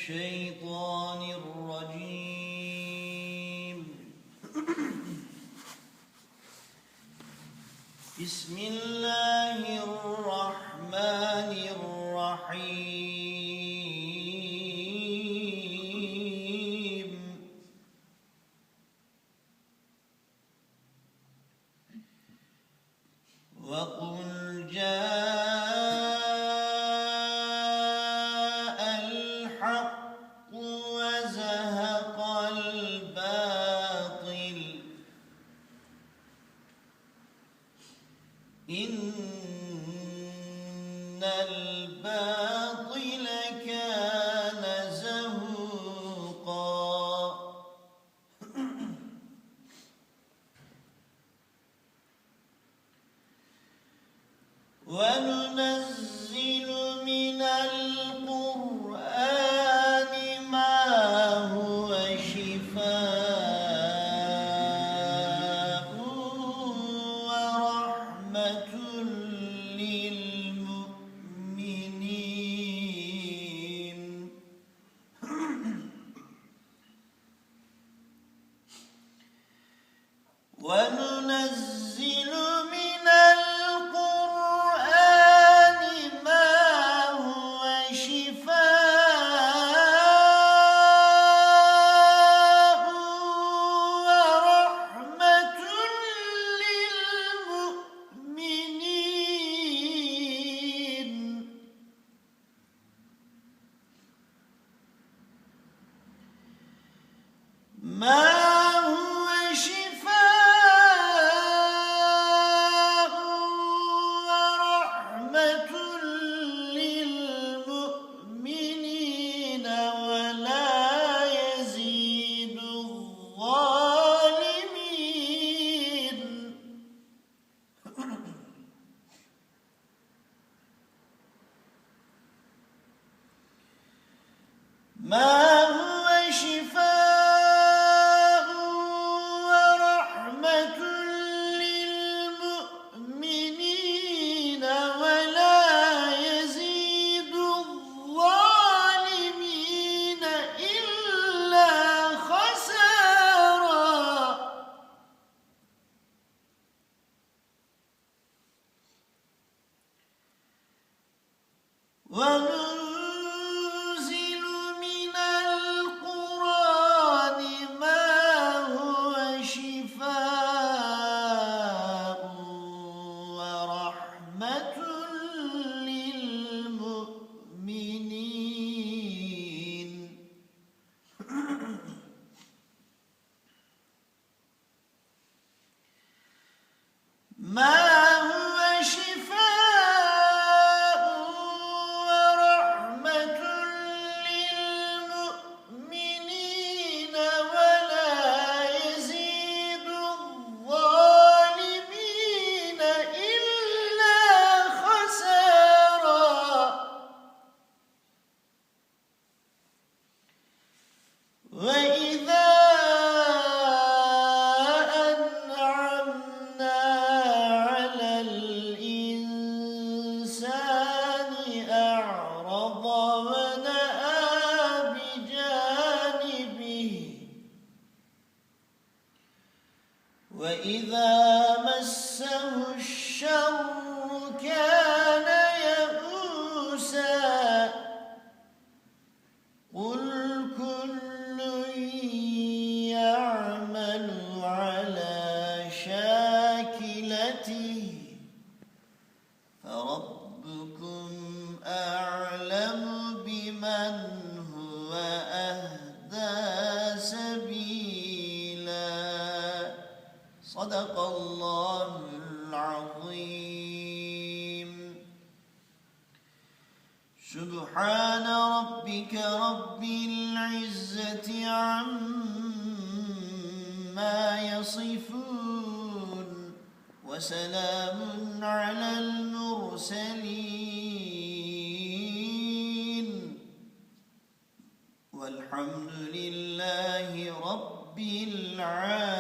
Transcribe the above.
الشيطان الرجيم. بسم الله الرحمن الرحيم. وقل جاء الحق وزهق الباطل إن الباطل كان زهوقا. وننزل من القرآن ما هو شفاء ورحمة للمؤمنين. وننزل من القرآن ما هو شفاء ورحمة للمؤمنين. ما هو شفاء ورحمة للمؤمنين ولا يزيد الظالمين. ما هو شفاء ورحمة للمؤمنين ولا يزيد الظالمين إلا خسارا. وننزل من القرآن ما هو شفاء ورحمة للمؤمنين. ما هو شفاء ورحمة للمؤمنين ولا يزيد الظالمين إلا خسارا. وإذا أنعمنا على الإنسان أعرض ونأى بجانبه وإذا مسه الشر كان يئوسا. قل كل يعمل على شاكلته فربكم أعلم بمن هو أهدى سبيلا. صدق الله العظيم. سبحان ربك رب العزة عما يصفون وسلام على المرسلين والحمد لله رب العالمين.